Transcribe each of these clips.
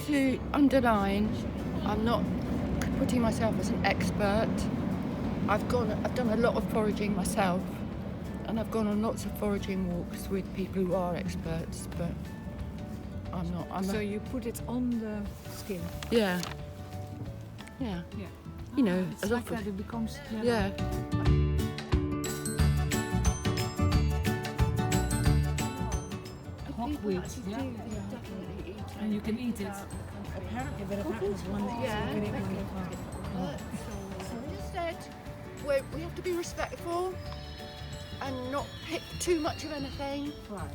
to underline, I'm not putting myself as an expert. I've done a lot of foraging myself, and I've gone on lots of foraging walks with people who are experts, but I'm not. So you put it on the skin? Yeah. You know, it's a lot like of, that it becomes leather. yeah. Hawkweed, yeah. And you can eat it. Apparently, but apparently there's one that you can eat when you can't. So instead, we have to be respectful and not pick too much of anything. Right.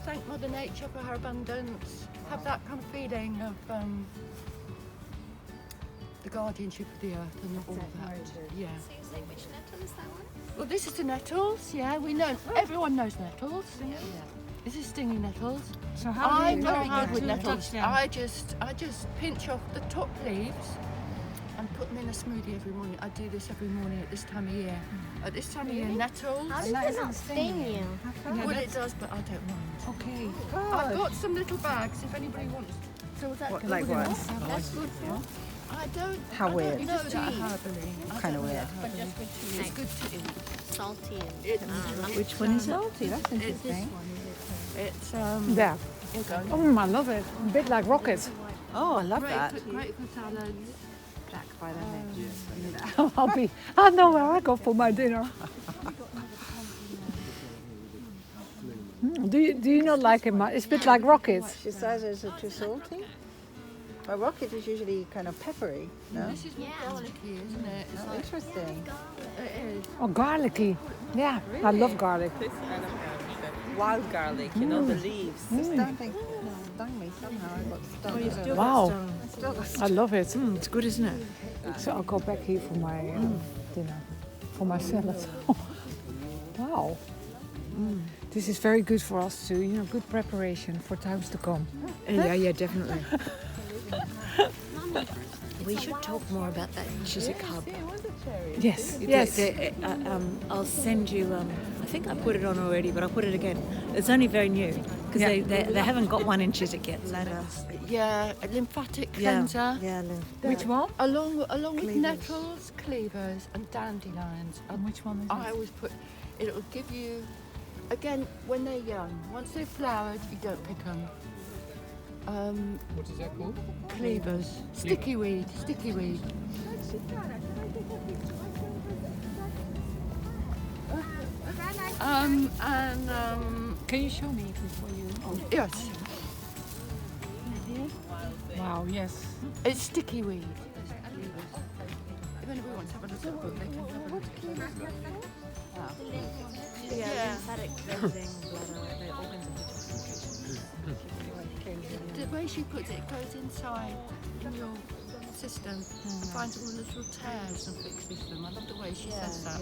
Thank Mother Nature for her abundance. Have that kind of feeling of the guardianship of the earth and all that. Yeah. So you're saying which nettle is that one? Well, this is the nettles. Yeah, we know. Everyone knows nettles. Yeah. This is stinging nettles. So how I'm do you very know how good with to nettles. touch them? I just pinch off the top leaves and put them in a smoothie every morning. I do this every morning at this time of year. At this time of year, nettles. How does it not sting you? Well, it does, but I don't mind. Okay. I've got some little bags if anybody wants. So is that What, like what? That's good for? I don't. How I weird. Don't know that herbally. Kind of weird. But just good to It's good to eat. salty and It's, Which one is salty? That's interesting. it's There. here you go. I love it. A bit like rocket. Oh, I love that. Great for salads. Jack by the neck. I know where I go for my dinner. Do you not like it much? It's a bit like rocket. She says it's too salty. But rocket is usually kind of peppery, no? This is more garlicky, isn't it? It's Oh, like, interesting. it is. Oh, garlicky. Yeah, I love garlic. Wild garlic, you know, the leaves. It stung me somehow. I got stung. Wow, I love it. It's good, isn't it? So I'll go back here for my dinner, for my salad. Wow. This is very good for us too, good preparation for times to come. Yeah, definitely. We should talk more about that Chiswick hub. Yes, I'll send you, I think I put it on already, but I'll put it again. It's only very new, because they haven't got one in Chiswick yet. So Yeah, a lymphatic cleanser. Yeah, Which one? Along with nettles, cleavers, and dandelions. And which one is I always put. It'll give you. Again, when they're young, once they've flowered, you don't pick them. What is that called? Cleavers, sticky weed. Can you show me before you? Oh. Yes, Wow, yes. it's sticky weed. If anybody wants to have a look at it, they can have a look. yeah, lymphatic cleansing, bladder, the organs of the The way she puts it, it goes inside in your system, finds all the little tears and fixes them. I love the way she says that.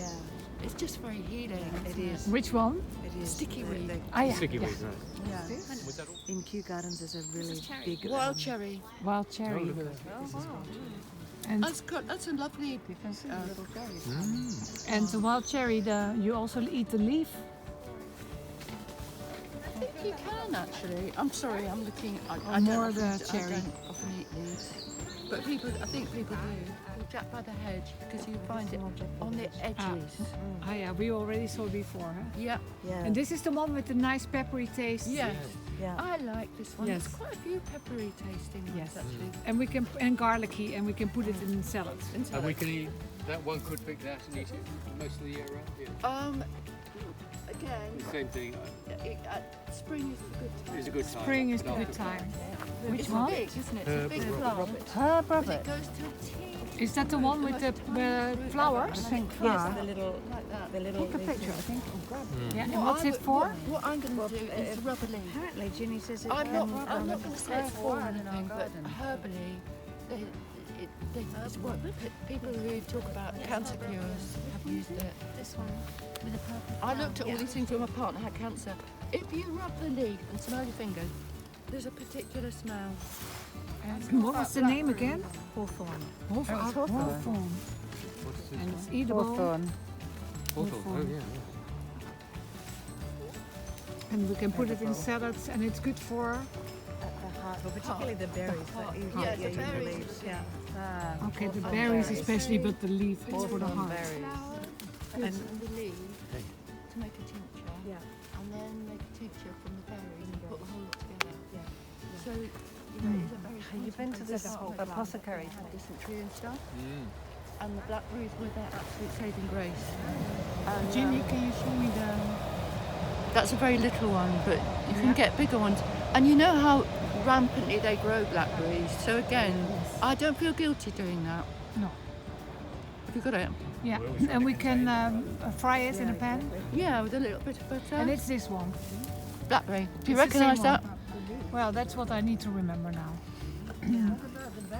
It's just very healing. It is. Which one? It is. Sticky weed. Yeah. Sticky weed, right. Yeah. Was that all? In Kew Gardens there's a really big Wild cherry. Wild cherry. Oh, look at that. And That's a lovely. little cherries. and the wild cherry, you also eat the leaf. I think you can actually. I'm sorry, I'm looking. I more don't the often, cherry. I don't often eat these, but I think people do. Jack by the hedge because you find it on the edges. Yeah, we already saw before. Huh? Yeah. Yeah. And this is the one with the nice peppery taste. Yes. Yeah. I like this one. Yes. There's quite a few peppery tasting ones Yes. actually. And garlicky, and we can put it in salads. And we can eat, that one could pick that and eat it most of the year round? Yeah. Again, The same thing. spring is a good time. It's a good time. Spring is the but good after- time. It's Which one? big, isn't it? It's a big plant. Herb But Robert. it goes to a tea. Is that the one with the flowers? Yes, the little, Like that. the little. Take a picture, I think. Yeah. And What what's I it would- for? What I'm going to do is rubber leaf. Apparently Ginny says it's I'm not going to say it's for anything, but herbally, it's what people who talk about cancer cures have used it. this one with the purple. I looked at all these things when my partner had cancer. If you rub the leaf and smell your fingers, there's a particular smell. And what was the name again? hawthorn. Hawthorn. What is this And one? it's eatable. Hawthorn. Hawthorn. Oh, yeah. And we can put it in salads, and it's good for The heart Well, particularly the berries. That you Yeah, get the in berries. leaves. Yeah. Okay, the berries especially, but the leaf is for the Hawthorn heart. berries. And the leaves to make a tincture. Yeah. And then make a tincture from the berries and put the whole lot together. Yeah. So, you know, it's a very You've been to this apothecary had place? dysentery and stuff. Mm. And the blackberries were their absolute saving grace. And, Ginny, can you show me the... that's a very little one, but you can get bigger ones. And you know how rampantly they grow blackberries. So again, I don't feel guilty doing that. No. Have you got it? Yeah, and we can fry it in a pan. Yeah, with a little bit of butter. And it's this one. blackberry. Do you It's the same recognise that? one. Well, that's what I need to remember now.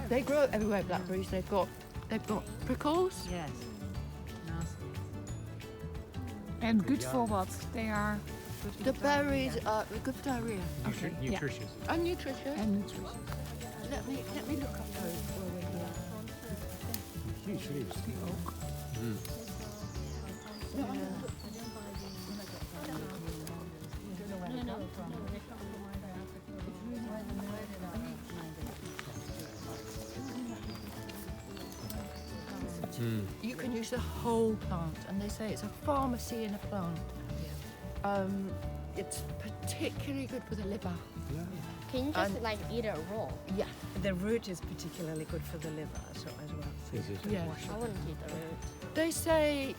They grow everywhere, blackberries. They've got prickles. Yes. Nasty. And good for what? They are The berries are good for diarrhea Nutritious. and nutritious. and nutritious. Let me look up those while we're here. Huge leaves. You can use the whole plant, and they say it's a pharmacy in a plant. It's particularly good for the liver. Can you just like eat it raw? Yeah. The root is particularly good for the liver as well. Is it? Yeah. I wouldn't eat the root. They say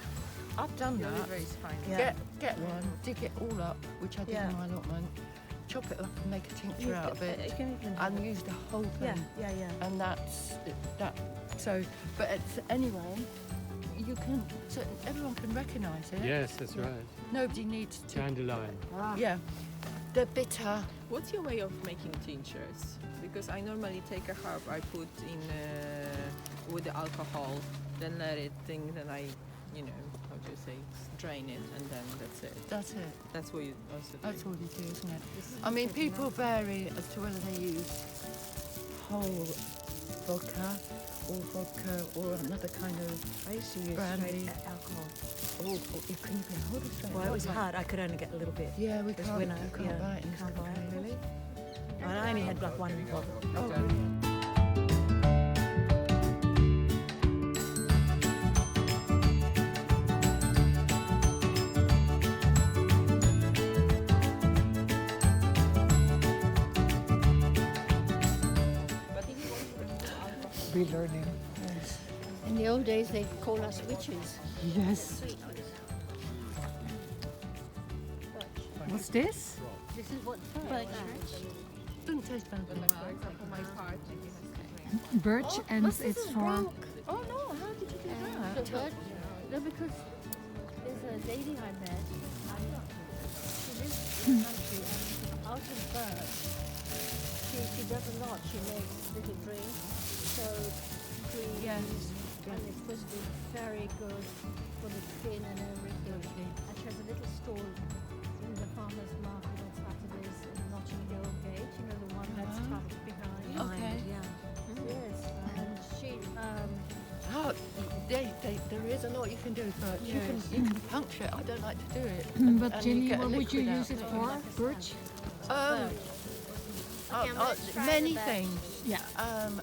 I've done Your that. liver is fine. Yeah. Get one, dig it all up, which I did Yeah. in my allotment. Chop it up and make a tincture out of You it, can even and use the whole yeah, thing. yeah. And that's that. So, but it's, anyway, you can. So everyone can recognise it. Yes, that's right. Nobody needs to. Dandelion. Yeah. They're bitter. What's your way of making tinctures? Because I normally take a herb, I put in with the alcohol, then let it think, then I, you know, how do you say, drain it, and then that's it. That's it. That's what you also do. That's all you do, isn't it? I mean, people vary as to whether they use whole vodka or another kind of. I used to use brandy. straight alcohol. Or you can even hold it straight. Well, it was like- hard. I could only get a little bit. Yeah, we Because can't. when You can't buy it in you can't buy it, containers. really. And I only had like one bottle. Oh, brilliant. Relearning. Yes. In the old days, they call us witches. Yes. What's this? This is what birch. Doesn't taste bad. Birch, and it's for. Oh no! How did you do And that? the birch. No, because there's a lady I met. She lives in the country, and out of birch, she does a lot. She makes little drinks, soap, cream. Yes. And it's supposed to be very good for the skin and everything. And she has a little stall in the farmer's market on Saturdays in Notting Hill Gate, you know, the one that's tucked behind. Okay. Yes, and she, Oh, there is a lot you can do with birch. You can puncture it. I don't like to do it. But And Jenny, get a what would you liquid use it out. for? Birch? let's try Many the birch. things. Yeah.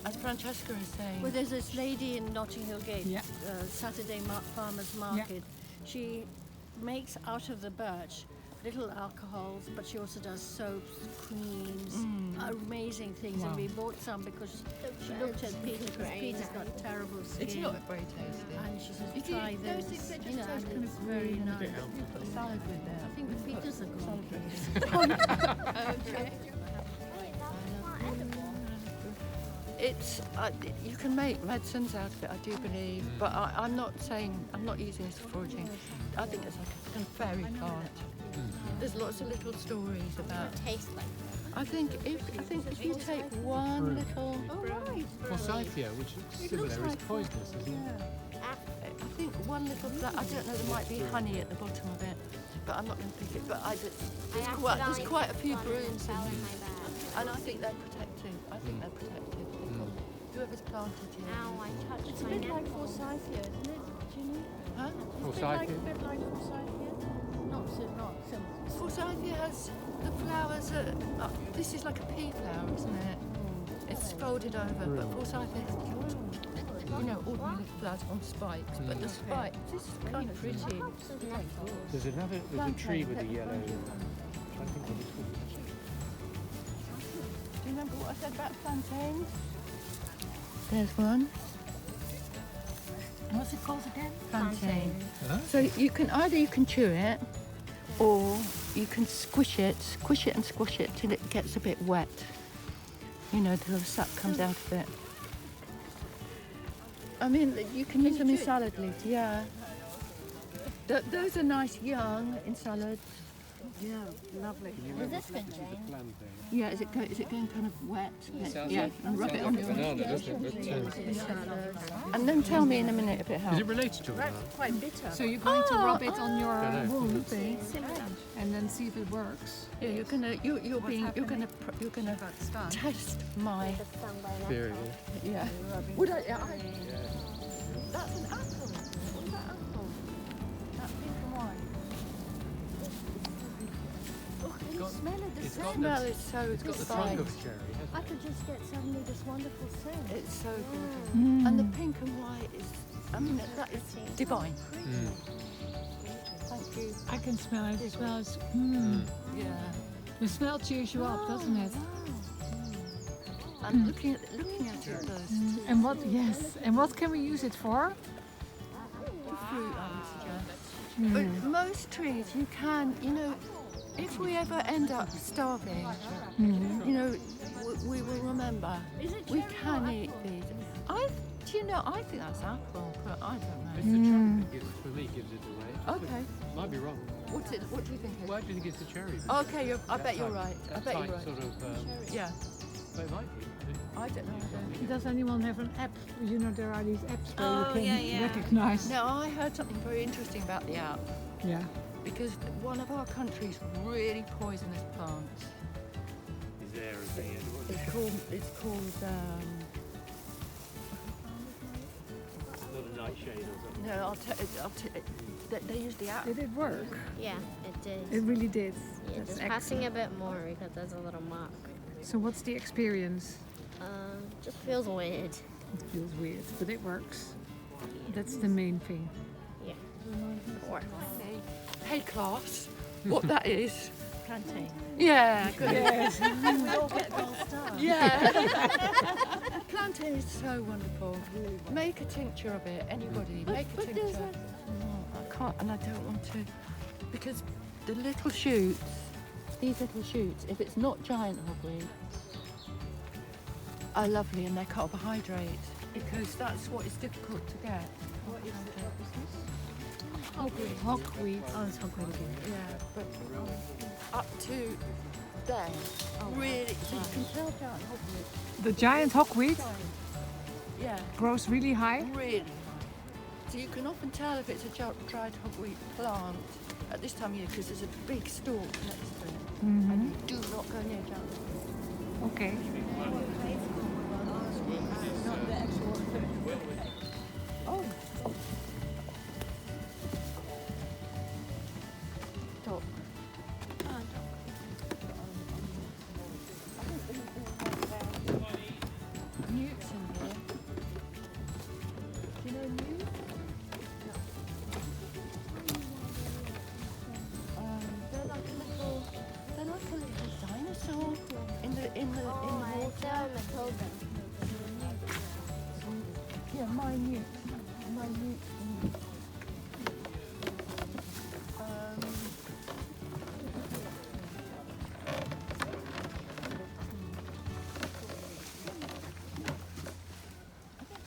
As Francesca is saying. well, there's this lady in Notting Hill Gate, Yeah. Saturday farmer's market. She makes out of the birch little alcohols, but she also does soaps, creams, amazing things. And we bought some because she looked at Peter, because Peter's got terrible skin. It's not very tasty. And she says, You try can- those, those things that you know, just taste and kind it's of very green and a nice. bit- You put salad with there. I think the Peters are gone. It's you can make medicines out of it, I do believe, but I'm not using this for foraging. I think it's like a kind of fairy plant. There's lots of little stories about. Tastes like I think if you take one little, Forsythia, which is similar, is poisonous, isn't it? I think one little I don't know, there might be honey at the bottom of it, but I'm not going to pick it. But there's quite a few brooms in there, and I think they're protected. I think they're protected. Whoever's planted it. Ow, I touched It's a my bit neck. like forsythia, isn't it, Ginny? Huh? Forsythia. A bit like forsythia. Not so. Forsythia has the flowers. This is like a pea flower, isn't it? It's folded over, but forsyth is, you know, ordinary little flowers on spikes, but the spikes, this is kind of pretty. There's a tree with a yellow. I think what it's called. Do you remember what I said about plantains? There's one. What's it called again? Plantain. So you can chew it, or you can squish it and squish it till it gets a bit wet. You know, till the sap comes out of it. I mean, you can use them in salad leaves, yeah. Those are nice young in salads. Yeah, lovely. Is this been Jane? Yeah, is it going kind of wet? Sounds Yeah, like- and rub it sounds on like a your banana, doesn't it? But, And then tell me in a minute if it helps. is it related to a banana? Quite bitter. So you're going to rub it on your Dunno. wound and then see if it works. Yeah, you're gonna test my Theory. yeah. Would I? That's an apple. What's that apple? That pink and white. Oh, can you smell it? The it's got smell the- is so It's got the trunk of a cherry, I hasn't could just get suddenly this wonderful scent. It's so good. And the pink and white is, I mean, that is divine. it? Thank you. I can smell it. It smells. Yeah. The smell cheers you up, doesn't it? And looking at it first. And what? Yes. And what can we use it for? Fruit, I would suggest. But most trees, you can, you know, if we ever end up starving, you know, we will remember we can eat these. I think that's apple, but I don't It's know. the cherry that gives, for me, gives it away. Okay. Might be wrong. What do you think? Why do you think it's the cherry? Okay, I bet you're right. I That bet you're type right. sort of, Yeah. but it might be. I don't know. Does anyone have an app? You know, there are these apps where Oh, you can yeah. recognize. Now, I heard something very interesting about the app Yeah. because one of our country's really poisonous plants. Is there at the end? It's called Not a nightshade or something. no, I'll tell they use the app. Did it work? Yeah, it did. It really did. Yeah, That's just passing excellent. a bit more because there's a little mark. So what's the experience? Just feels weird. It feels weird, but it works. That's the main thing. Yeah. Or Hey class, what that is? Plantain. Yeah, good. Yes. We all get gold star. Yeah. Plantain is so wonderful. Make a tincture of it, anybody. Make a tincture. Oh, I can't, and I don't want to, because the little shoots, these little shoots, if it's not giant hogweed, are lovely and they're carbohydrate, because that's what is difficult to get. What is hogweed? Hogweed. Oh, it's hogweed again. Yeah, but up to there. Really, so you can tell giant hogweed. The giant hogweed Yeah, grows really high. really. So you can often tell if it's a dried hogweed plant at this time of year because there's a big stalk next to it. And you do not go near giant hogweed. Okay. Oh. Stop. Newts in here. Do you know newt? They're like a little dinosaur in the water. Yeah, minute.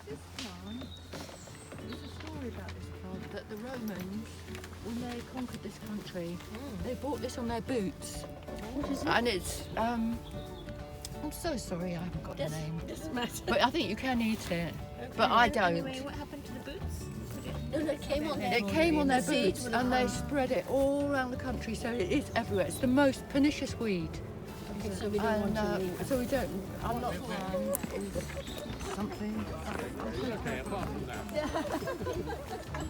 This plant, there's a story about this plant that the Romans, when they conquered this country, they bought this on their boots. What is it? And it's I'm so sorry I haven't got the name. Doesn't matter. But I think you can eat it. But I don't. Anyway, what happened to the boots? no, it came on there. It came on their boots and they spread it all around the country, so it is everywhere. It's the most pernicious weed. So we don't want to leave. So we don't. I'm not something. Okay, apart from that.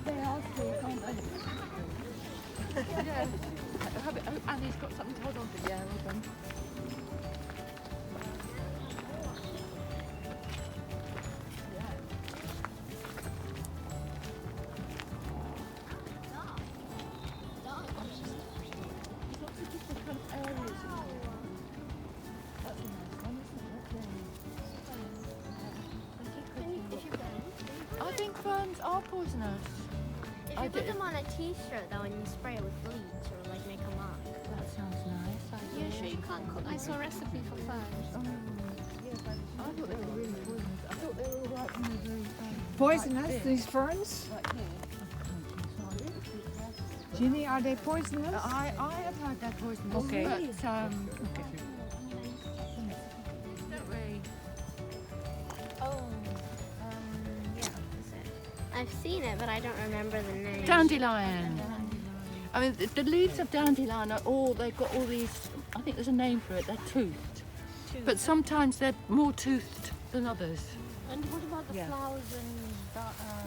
They ask me, can't they? Yeah. Annie's got something to hold on to. Yeah, hold on. are poisonous. If I you put did- them on a t-shirt though and you spray it with bleach or like make a mark. That sounds nice. Yeah, sure you can't cook. I saw a recipe for furs. I thought they were really poisonous. I thought they were all right when they were very Poisonous, these ferns? like here. Ginny, are they poisonous? I have heard they're poisonous. Okay. But, don't we? I've seen it, but I don't remember the name. Dandelion. I mean, the leaves of dandelion are all, they've got all these, I think there's a name for it, they're toothed. But sometimes they're more toothed than others. And what about the flowers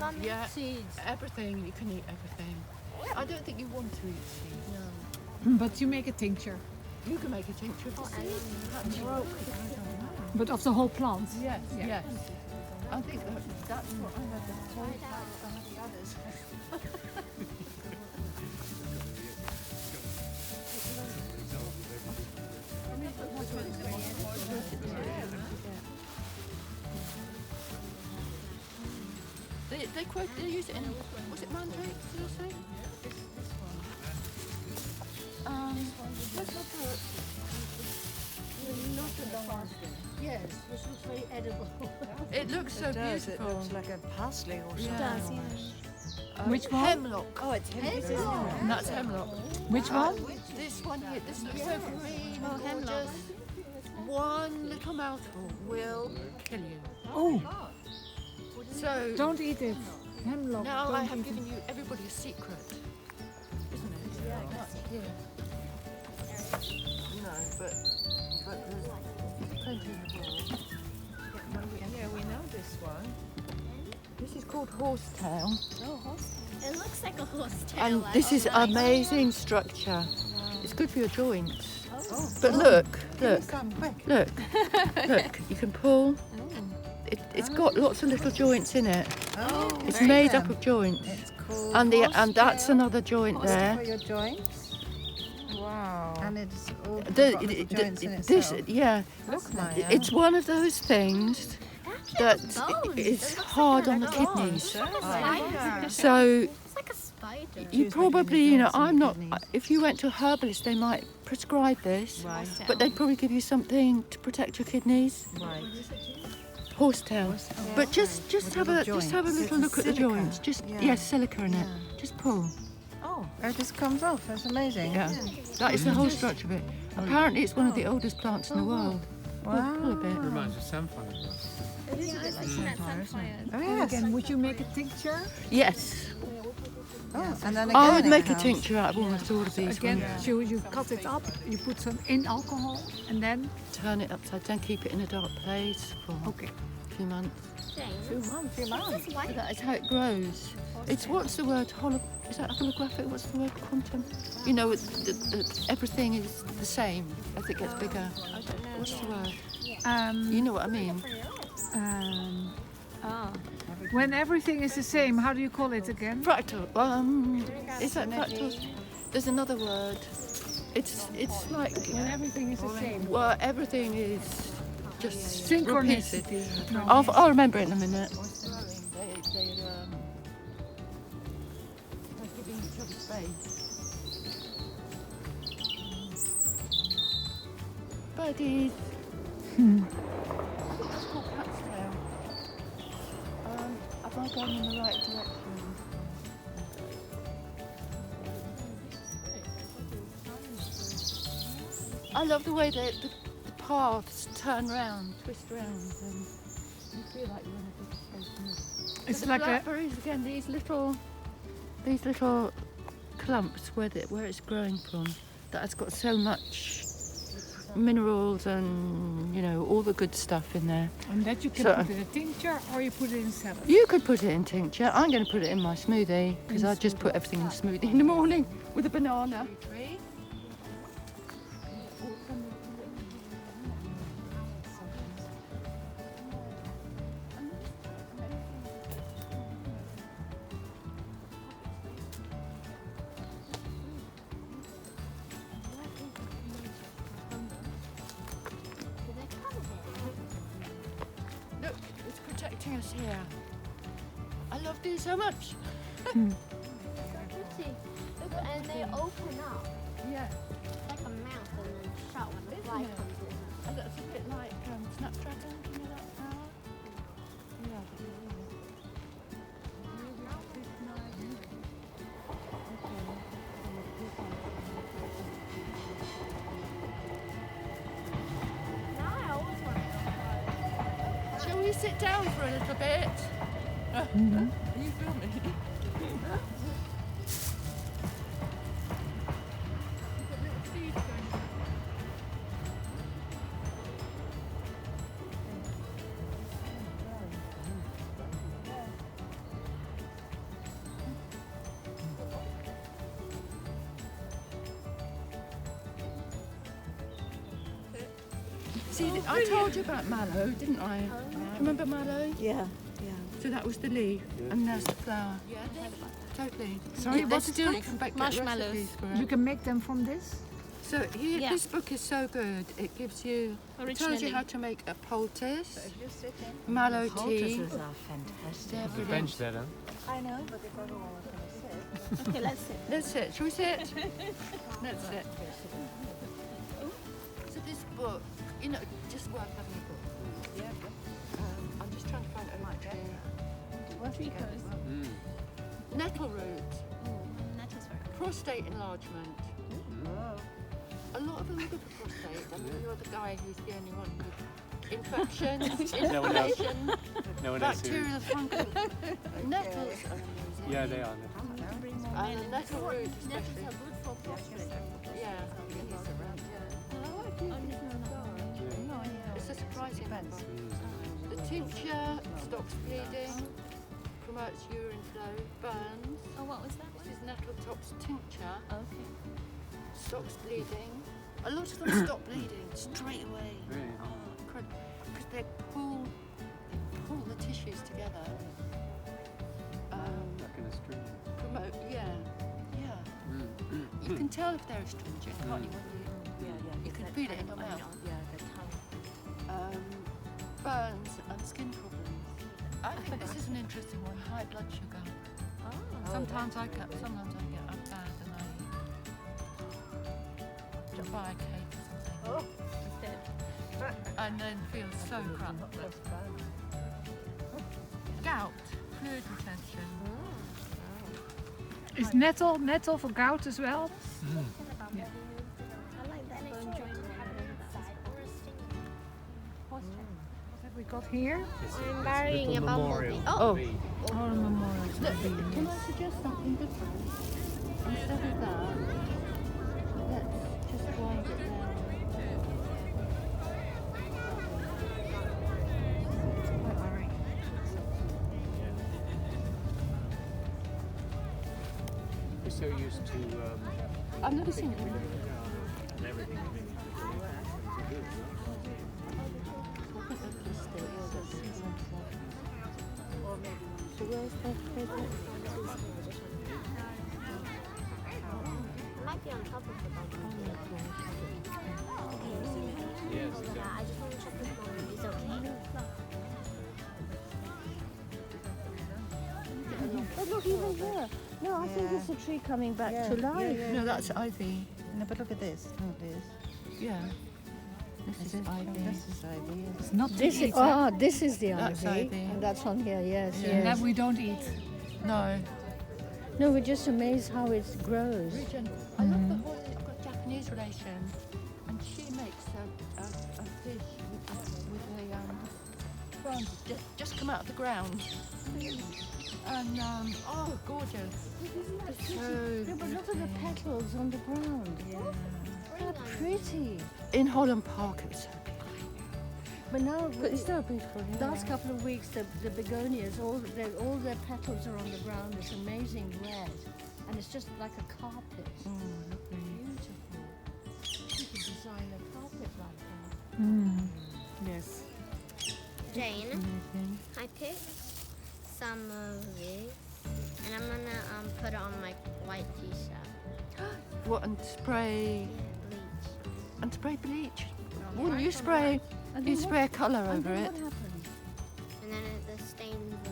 and Yeah, seeds? everything, you can eat everything. I don't think you want to eat seeds. But you make a tincture. You can make a tincture of the seeds. That's broke. But of the whole plant? Yes, Yeah. yes. I think that's what I had told some of the others. They use it in, was it mandrakes, did I say? This one. What's the fruit? Not in the one. Yes, which looks very edible. It looks so It does. It beautiful. looks like a parsley or something. Yeah. Which one? Hemlock. Oh, it's hemlock. And that's hemlock. Which one? This one here, this looks so green and gorgeous. One little mouthful will kill you. Oh, So don't eat it. Hemlock. now don't I have eat given you everybody a secret, isn't it? Yeah, that's here. No, but there's plenty in the world. Yeah, we know this one. This is called horsetail, It looks like a horse tail. and this is amazing structure. It's good for your joints. But look. Come quick. Look, you can pull. It's got lots of little joints in it. Oh, It's made up of joints. It's called And that's another joint for there. your joints. Wow. And it's all got The- little joints in this, itself. yeah, Look, Maya. it's one of those things that is hard on the kidneys. So It's like a spider. you Choose probably, making you know, joints in I'm your not. kidneys. If you went to a herbalist, they might prescribe this, but they'd probably give you something to protect your kidneys. Right. Horsetail. But just have a little just have a joints. little It's look at the silica. joints. Just Yeah. silica in it. Just pull. Oh, it just comes off. That's amazing. Yeah, that is the whole structure of it. Apparently, it's one of the oldest plants in the world. Wow. Pull a bit. Reminds me of sunflower. Oh, And yes. again, would you make a tincture? Yes, Oh, and then I again would it make a helps. tincture out of almost all of these. Again, ones. so you cut it up, you put some in alcohol, and then, Turn it upside down, keep it in a dark place for okay. a few months. It's just white. That is how it grows. It's what's the word? Is that holographic? What's the word? Quantum? You know, everything is the same as it gets bigger. What's the word? You know what I mean? When everything is the same, how do you call it again? Fractal. Is that fractal? There's another word. It's like Everything is the same. well, everything is just repeated. Synchronicity. No. I'll remember it in a minute. They're giving each other space. Birdies. That's called cat's tail. Have I gone in the right direction? I love the way that the paths turn round, twist round, and you feel like you're in a big space. It's The like a, blackberries again. These little clumps where it's growing from. That has got so much minerals and all the good stuff in there. and that you can So- put in a tincture or you put it in salad. You could put it in tincture. I'm going to put it in my smoothie because I just put everything in a smoothie in the morning with a banana. Look, it's protecting us here. I love these so much. So pretty. Look, and they open up Yeah. like a mouth and then shut when the Isn't fly it? comes in. And that's a bit like Snapdragon, you know that flower? Yeah. Now I always want to go. Shall we sit down for a little bit? Are you filming? See, I told you about mallow, didn't I? Remember mallow? Yeah, yeah. So that was the leaf, and there's the flower. Yeah, totally. Sorry, They're what is still, that? you can make Marshmallows. recipes for You it. can make them from this? So here, Yeah. this book is so good. It gives you, it tells you Originally. how to make a poultice, If you sit in, mallow tea. Poultices are fantastic. They're The brilliant. bench there, huh? I know, but if everyone was going to sit, Okay, let's sit. Let's sit. Shall we sit? Let's sit. So this book, you know, just worth having a book. yeah. I'm just trying to find a tree. Mm. Nettle root, That is very prostate enlargement. A lot of them are good for prostate. I mean, you're the guy who's the only one with infections, No one else. inflammation, No one else here. bacterial fungal. Nettles are amazing. Yeah, they are. And the nettle root Nettles especially. are good for prostate. Yeah. It's a surprising number. The tincture stops bleeding, promotes urine flow, burns. Oh, what was that? This is nettle tops tincture, Okay. stops bleeding. A lot of them stop bleeding straight away. Really? Because they pull the tissues together. Like in a stream. Promote, yeah. You can tell if they're astringent, can't you? When you can feel it in your mouth. Burns and skin problems. I think this is an interesting one. High blood sugar. Sometimes I get up bad and I just buy a cake or something. And then feel so crap. Gout, fluid retention. Is nettle for gout as well? I like that bone joint What have we got here? I'm burying a bumblebee. Oh, Oh, memorials. look, can I suggest something different? Instead of that, let's just wind it down. We're so used to I've never seen it. and everything. Might be on top of the bumblebee. Yes. Yeah, I just want to check this one. It's okay. Oh, look, even there. No, I think it's a tree coming back to life. No, that's ivy. No, but look at this. Look at this. Yeah. This is ivy. This is ivy. It's not to This eat, is huh? this is the That's ivy, ivy. and that's on here. Yes, Yeah. That yes. we don't eat. No. No, we're just amazed how it grows. Region. I love the whole, it's got Japanese relation, and she makes a dish with the prawns just come out of the ground. And oh, gorgeous. It's so Yeah, but look at the pretty. petals on the ground. How pretty. In Holland Park, it was so beautiful. But now, But it's so beautiful. Yeah. last couple of weeks, the begonias, all their petals are on the ground. It's amazing red, and it's just like a carpet. Beautiful. You could design a carpet like that. Yes. Jane, Amazing. I picked some of these, and I'm gonna put it on my white t-shirt. What, and spray Bleach. bleach? Wouldn't you spray? You spray a colour over it. What happened? And then the stains the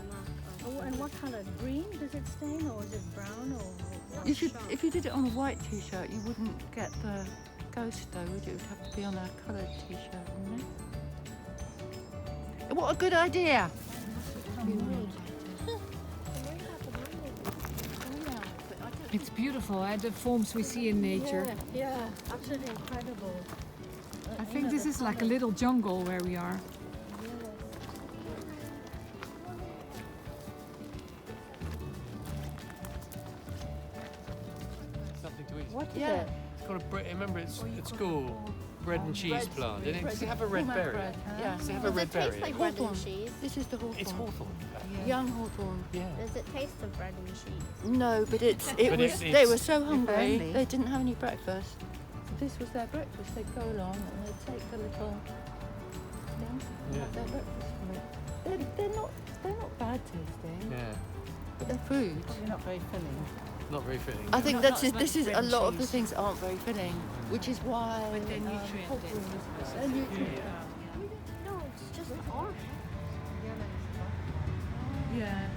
mark off. and what colour? Green? Does it stain, or is it brown, or? You should, if you did it on a white t-shirt, you wouldn't get the ghost though, would you? It would have to be on a coloured t-shirt, wouldn't it? What a good idea! It's beautiful, the forms we see in nature. Yeah, absolutely incredible. I think this is like a little jungle where we are. Something to eat. What is Yeah. it? It's got a remember it's at school, bread and cheese plant. bread, Does it have a red bread, berry? bread, huh? Yeah. Does it have a Does red it taste berry? like bread Hawthorn. and cheese? This is the hawthorn. It's hawthorn. in fact. Young hawthorn. Yeah. Does it taste of bread and cheese? No, but it But was. They it's- were so hungry. only. They didn't have any breakfast. So this was their breakfast. They'd go along and they'd take a little thing and have their breakfast from it. They're not bad tasting, Yeah. but they're food. Probably not very filling. Not very filling. I think Not- that's not as it. much This is bread a and lot of the cheese. things aren't very filling, which is why. But they're nutrient hawthorn dense. is- they're nutrient dense. No, it's just orange. Yeah.